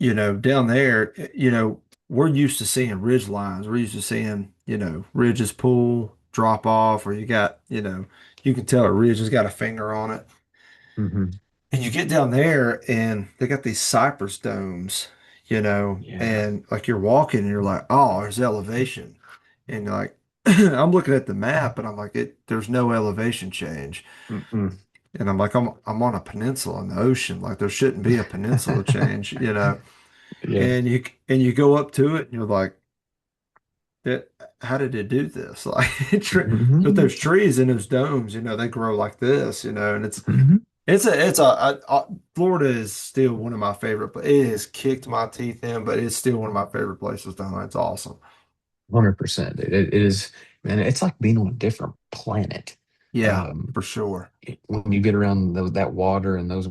down there, we're used to seeing ridge lines. We're used to seeing, ridges pull, drop off, or you got, you can tell a ridge has got a finger on it. Hmm. And you get down there and they got these cypress domes, Yeah. and like you're walking and you're like, oh, there's elevation. And you're like, I'm looking at the map and I'm like, there's no elevation change. Mm-mm. And I'm like, I'm on a peninsula in the ocean. Like there shouldn't be a peninsula change. Yeah. And you go up to it and you're like, that how did it do this? Like, but Hmm. those trees in those domes, they grow like this, and Hmm. Florida is still one of my favorite, but it has kicked my teeth in, but it's still one of my favorite places to hunt. It's awesome. 100%. It is, man, it's like being on a different planet. Yeah, Um, for sure. when you get around that water and those,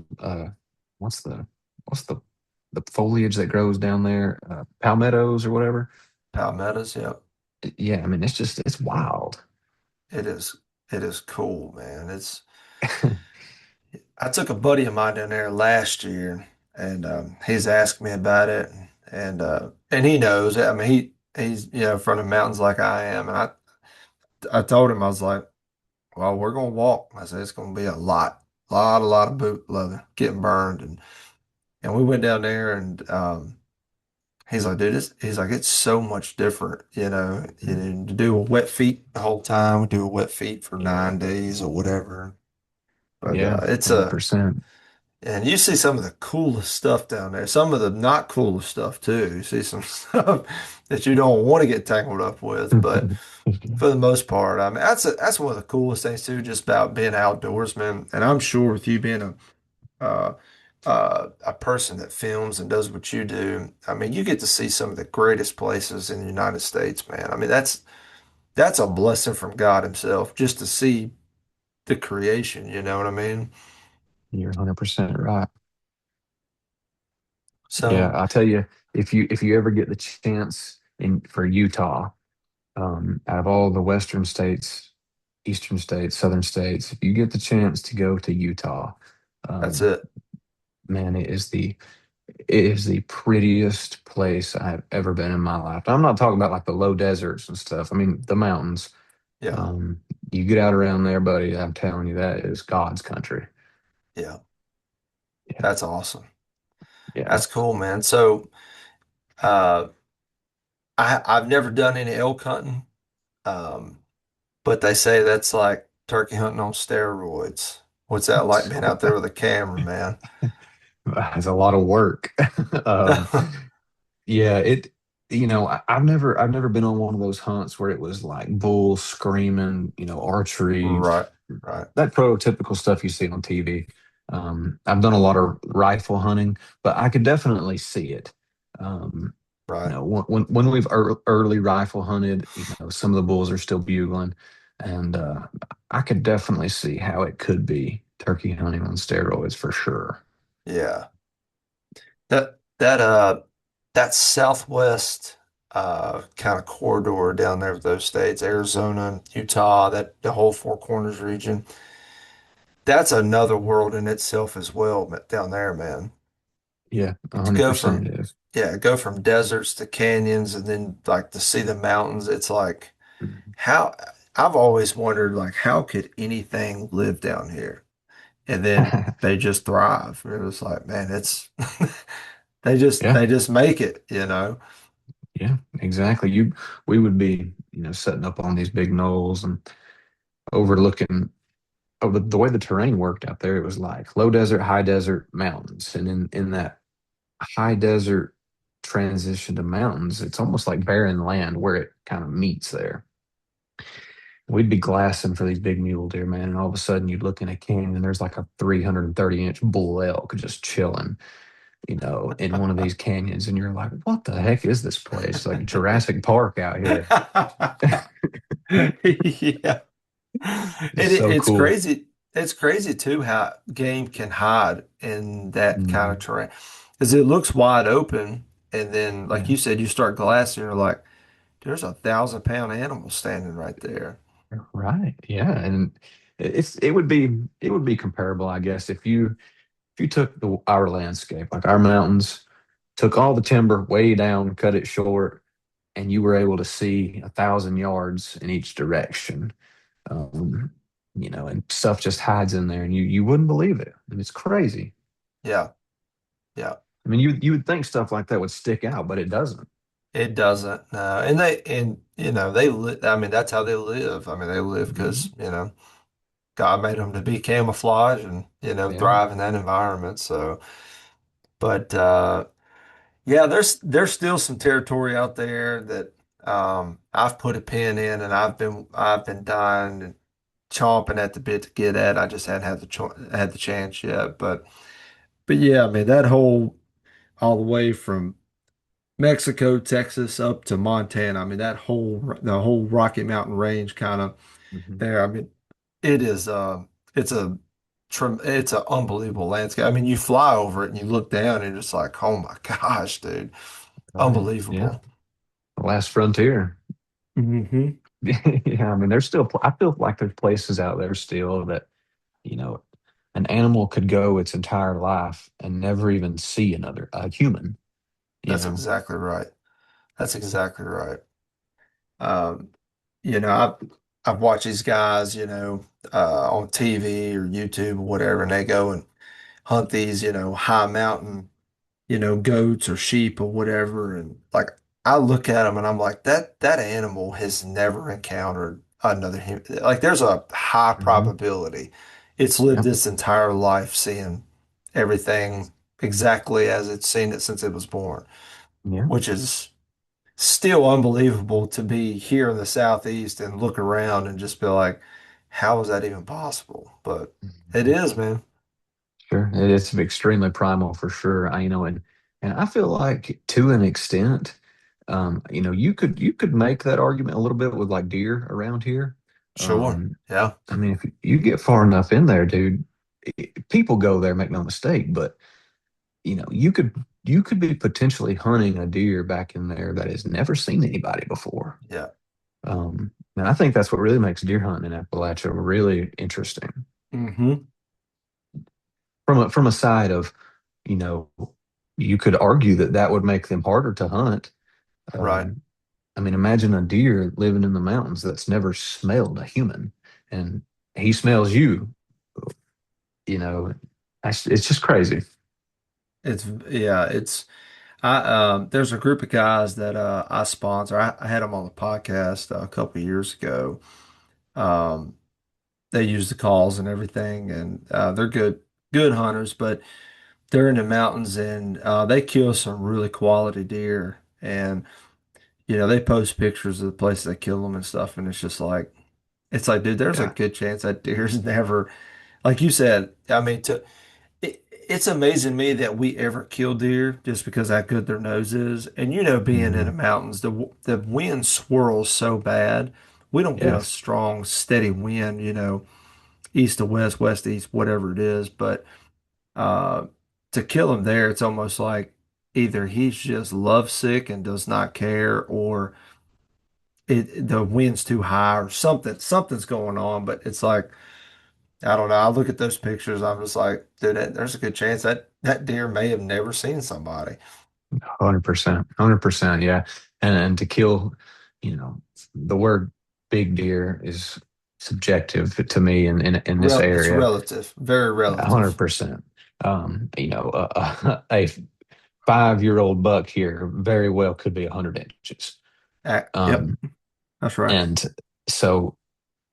what's what's the foliage that grows down there? Palmettos or whatever. Palmettos, yeah. Yeah, I mean, it's wild. It is it is cool, man. I took a buddy of mine down there last year, and he's asked me about it, and he knows it. I mean, he's from the mountains like I am, and I told him, I was like, well, we're gonna walk. I said it's gonna be a lot of boot leather getting burned, and we went down there, and he's like, dude, he's like, it's so much different, to do a wet feet the whole time. We do a wet feet for Yeah, 9 days or whatever. But yeah, it's a 100%. and you see some of the coolest stuff down there. Some of the not coolest stuff too. You see some stuff that you don't want to get tangled up with, but for the most part, I mean, that's one of the coolest things too, just about being outdoorsman. And I'm sure with you being uh, a person that films and does what you do, I mean, you get to see some of the greatest places in the United States, man. I mean, that's a blessing from God Himself just to see the creation. You know what I mean? You're 100% right. Yeah, So I'll tell you, if you ever get the chance in for Utah, out of all the western states, eastern states, southern states, if you get the chance to go to Utah, that's um, it. man, it is the prettiest place I have ever been in my life. I'm not talking about like the low deserts and stuff. I mean the mountains. Yeah, You get out around there, buddy. I'm telling you, that is God's country. yeah, Yeah, that's awesome. yeah. That's cool, man. So, uh, I've never done any elk hunting, um, but they say that's like turkey hunting on steroids. What's that like being out there with a camera, man? It's a lot of work. um, yeah, I've never been on one of those hunts where it was like bulls screaming, archery, Right, right, that prototypical stuff you see on TV. I've done a lot of rifle hunting, but I could definitely see it. Um, right. when we've early rifle hunted, some of the bulls are still bugling, and I could definitely see how it could be turkey hunting on steroids for sure. Yeah. That that Southwest. kind of corridor down there with those states, Arizona, Utah, that the whole Four Corners region. That's another world in itself as well down there, man. Yeah, To go 100% from it is. yeah, go from deserts to canyons and then like to see the mountains. It's like Mhm. how I've always wondered like how could anything live down here? And then they just thrive. It was like, man, it's Yeah, they just make it, you know. yeah, exactly. We would be, setting up on these big knolls and overlooking. Oh, the way the terrain worked out there, it was like low desert, high desert, mountains, and in that high desert transition to mountains, it's almost like barren land where it kind of meets there. We'd be glassing for these big mule deer, man, and all of a sudden you'd look in a canyon and there's like a 330-inch bull elk just chilling, in one of these canyons, and you're like, what the heck is this place? Like Jurassic Park out here. Yeah. It's so It's cool. crazy. It's crazy too how game can hide in that kind of Mhm. terrain. Because it looks wide open, and then, like Yeah. you said, you start glassing, you're like, there's 1,000-pound animal standing right there. Right. Yeah. And it would be comparable, I guess, if you took our landscape, like our mountains, took all the timber way down, cut it short, and you were able to see 1,000 yards in each direction. Um, and stuff just hides in there, and you wouldn't believe it. And it's crazy. Yeah, yeah. I mean, you would think stuff like that would stick out, but it doesn't. It doesn't. No. And you know, they live, I mean, that's how they live. I mean, they live because, Mhm. you know, God made them to be camouflage and, you know, Yeah. thrive in that environment. So, but yeah, there's still some territory out there that I've put a pin in and I've been dying and chomping at the bit to get at. I just hadn't had had the chance yet. But yeah, I mean that whole all the way from Mexico, Texas up to Montana. I mean that the whole Rocky Mountain range kind of Mhm. there. I mean it is it's a it's an unbelievable landscape. I mean you fly over it and you look down and you're just like, oh my gosh, dude, Right. Yeah. unbelievable. The last frontier. Hmm. Yeah. I mean, there's still, I feel like there's places out there still that, you know, an animal could go its entire life and never even see a human, you That's know. exactly right. That's exactly right. Um, you know, I've watched these guys, you know, on TV or YouTube or whatever, and they go and hunt these, you know, high mountain, you know, goats or sheep or whatever, and like I look at them and I'm like, that animal has never encountered another human. Like, there's a high Hmm. probability it's lived Yep. its entire life seeing everything exactly as it's seen it since it was born, Yeah. which is still unbelievable to be here in the Southeast and look around and just be like, how is that even possible? But it Mhm. is, man. Sure. It's extremely primal for sure. And I feel like to an extent, you could make that argument a little bit with like deer around here. Sure. Um, Yeah. I mean, if you get far enough in there, dude, people go there, make no mistake, but you could be potentially hunting a deer back in there that has never seen anybody before. Yeah. And I think that's what really makes deer hunting in Appalachia really interesting. Hmm. From a side of, you know, you could argue that that would make them harder to hunt. Right. Um, I mean, imagine a deer living in the mountains that's never smelled a human, and he smells you. You know, it's just crazy. Yeah, I there's a group of guys that I sponsor. I had them on the podcast a couple of years ago. Um, they use the calls and everything, and they're good hunters, but they're in the mountains and they kill some really quality deer. And you know, they post pictures of the places they kill them and stuff, and it's like, dude, there's a Yeah. good chance that deer's never, like you said. I mean, it's amazing to me that we ever kill deer just because how good their nose is. And you know, being in the Hmm. mountains, the wind swirls so bad. We don't get a Yes. strong, steady wind, you know, east to west, west to east, whatever it is. But uh, to kill them there, it's almost like. either he's just lovesick and does not care, or the wind's too high, or something's going on. But it's like, I don't know. I look at those pictures, I'm just like, dude, there's a good chance that deer may have never seen somebody. 100%, 100%, yeah. And to kill, you know, the word big deer is subjective to me in this It's area. relative, very relative. 100%. A 5-year-old buck here very well could be 100 inches. Yep, Um, that's right. and so,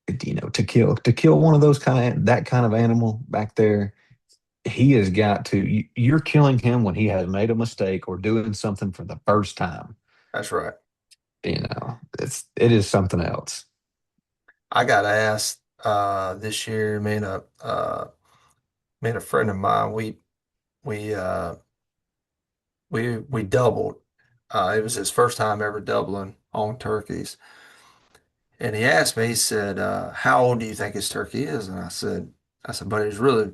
to kill one of those that kind of animal back there, he has got to. You're killing him when he has made a mistake or doing something for the first time. That's right. It is something else. I got asked this year, me and a friend of mine, we uh we doubled. It was his first time ever doubling on turkeys. And he asked me, he said, how old do you think his turkey is? And I said, but he's really,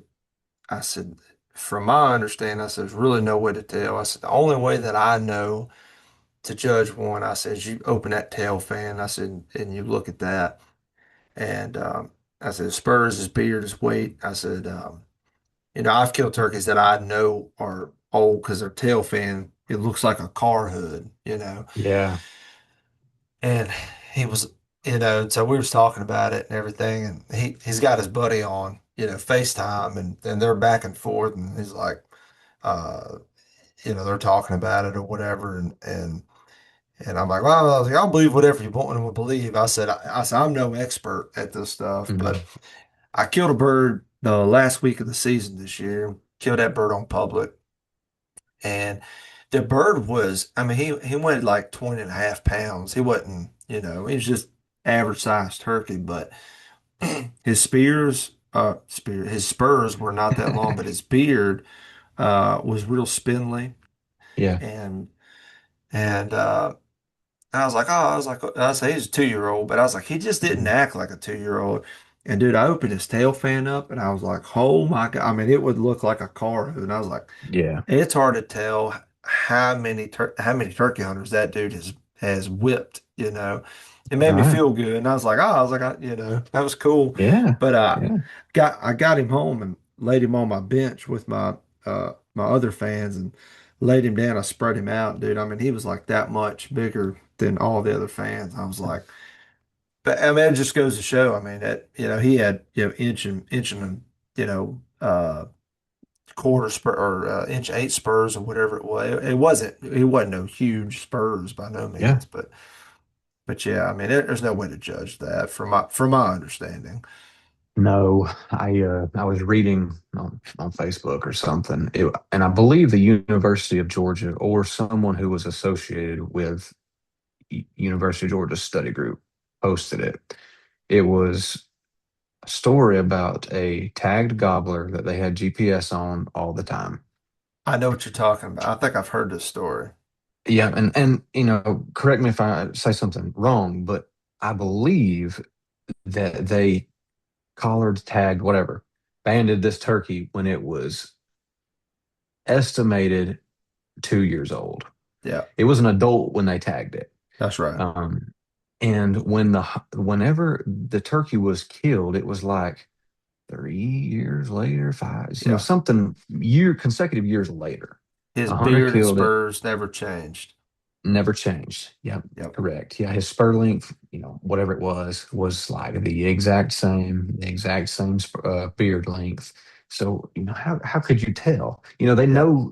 I said, from my understanding, I said, there's really no way to tell. I said, the only way that I know to judge one, I said, is you open that tail fan. I said, and you look at that. And I said, his spurs, his beard, his weight. I said, I've killed turkeys that I know are old because their tail fin, it looks like a car hood. Yeah. And he was, so we was talking about it and everything, and he's got his buddy on, FaceTime, and they're back and forth, and he's like, uh, they're talking about it or whatever, and I'm like, well, I was like, I'll believe whatever you want to believe. I said, I'm no expert at this stuff, but Mhm. I killed a bird the last week of the season this year. Killed that bird on public. And the bird was, I mean, he weighed like 20 and a half pounds. He wasn't, he was just average sized turkey, but his spurs were not that long, but his beard was real spindly. Yeah. And and I say he's a 2-year-old, but I was like, he just didn't Mhm. act like a 2-year-old. And dude, I opened his tail fan up and I was like, oh my God. I mean, it would look like a car hood. And I was like, Yeah. it's hard to tell how many turkey hunters that dude has whipped. It made me Right. feel good, and that was cool. Yeah. But Yeah. I got him home and laid him on my bench with my other fans and laid him down. I spread him out, dude. I mean, he was like that much bigger than all the other fans. I was like, but I mean, it just goes to show. I mean, that he had inch and quarter spur or inch eight spurs or whatever it was. It wasn't no huge spurs by no Yeah. means, but yeah, I mean, there's no way to judge that from my understanding. No, I was reading on Facebook or something, and I believe the University of Georgia or someone who was associated with University of Georgia study group posted it. It was a story about a tagged gobbler that they had GPS on all the time. I know what you're talking about. I think I've heard this story. Yeah, and correct me if I say something wrong, but I believe that they collared, tagged, whatever, banded this turkey when it was estimated 2 years old. Yeah, It was an adult when they tagged it. that's right. Um, and whenever the turkey was killed, it was like 3 years later, five, Yeah, something consecutive years later. his A hunter beard and killed it. spurs never changed. Never changed. Yep, Yep, correct. Yeah, his spur length, whatever it was like the exact same beard length. So, how could you tell? They yeah, know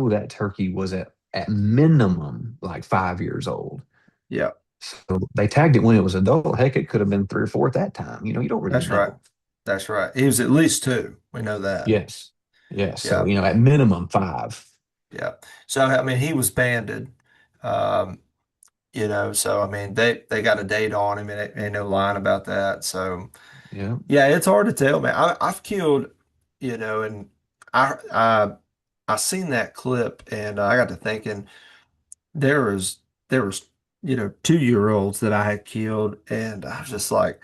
that turkey was at minimum like 5 years old. yeah. So they tagged it when it was adult. Heck, it could have been three or four at that time. You don't really That's right. know. That's right. He was at least two. We know that. Yes. Yes. So, Yeah, at minimum five. yeah. So I mean, he was banded. Um, so I mean, they got a date on him, and ain't no lying about that. So. Yeah. Yeah, it's hard to tell, man. I've killed, and I I I seen that clip, and I got to thinking there was 2-year-olds that I had killed, and I was just like,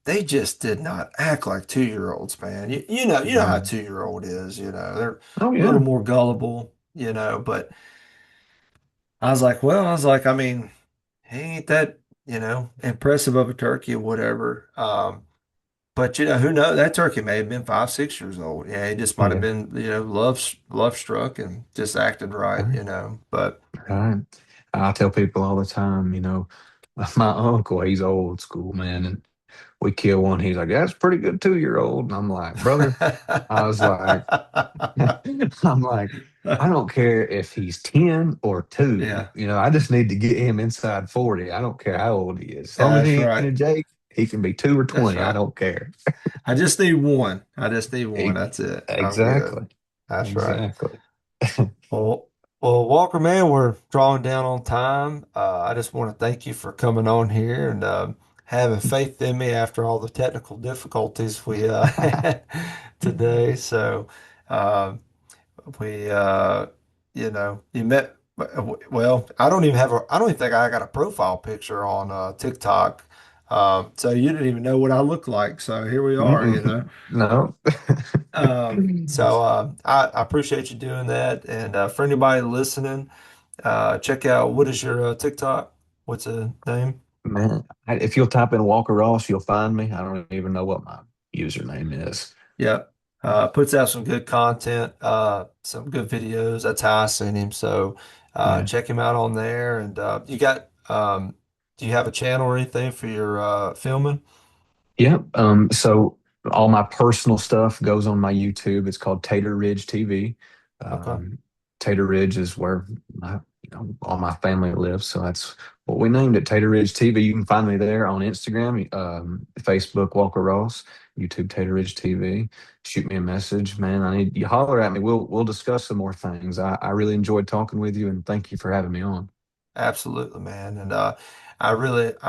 they just did not act like 2-year-olds, man. You know how a No. 2-year-old is. They're Oh, a little yeah. more gullible, but. I was like, I mean, he ain't that, impressive of a turkey or whatever. But who knows? That turkey may have been 5, 6 years old. Yeah, he just might have Yeah. been, love struck and just acted right, Right. But Right. I tell people all the time, my uncle, he's old school, man, and we kill one. He's like, that's pretty good 2-year old. And I'm like, brother, I was like, I'm like, I don't care if he's 10 or 2. Yeah, I just need to get him inside 40. I don't care how old he is. As long as that's he ain't right. a Jake, he can be 2 or That's 20. I right. don't care. I just need one. I just need one. E- That's it. I'm good. Exactly. That's right. Exactly. Well, Walker, man, we're drawing down on time. I just want to thank you for coming on here and having faith in me after all the technical difficulties we had today. So, uh, we, you met, well, I don't even think I got a profile picture on TikTok. So you didn't even know what I look like. So here we are. Mm-mm. No. I appreciate you doing that. And for anybody listening, check out what is your TikTok? What's the name? Man, if you'll type in Walker Ross, you'll find me. I don't even know what my username is. Yep. Puts out some good content, some good videos. That's how I seen him. So Yeah. check him out on there. And do you have a channel or anything for your filming? Yeah. So all my personal stuff goes on my YouTube. It's called Tater Ridge TV. Okay. Um, Tater Ridge is where all my family lives. So that's what we named it, Tater Ridge TV. You can find me there on Instagram, Facebook, Walker Ross, YouTube, Tater Ridge TV. Shoot me a message, man. I need you holler at me. We'll discuss some more things. I really enjoyed talking with you, and thank you for having me on. Absolutely, man. And I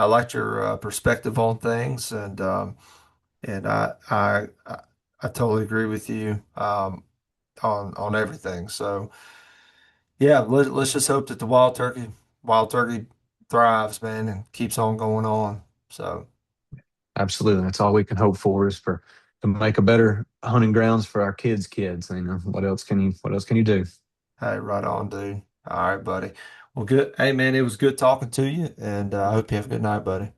liked your perspective on things, and I totally agree with you on everything. So yeah, let's just hope that the wild turkey thrives, man, and keeps on going on. So Absolutely. That's all we can hope for is for to make a better hunting grounds for our kids. What else can you do? hey, right on, dude. All right, buddy. Well, good. Hey, man, it was good talking to you, and I hope you have a good night, buddy.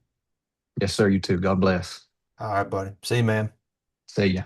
Yes, sir, you too. God bless. All right, buddy. See you, man. See ya.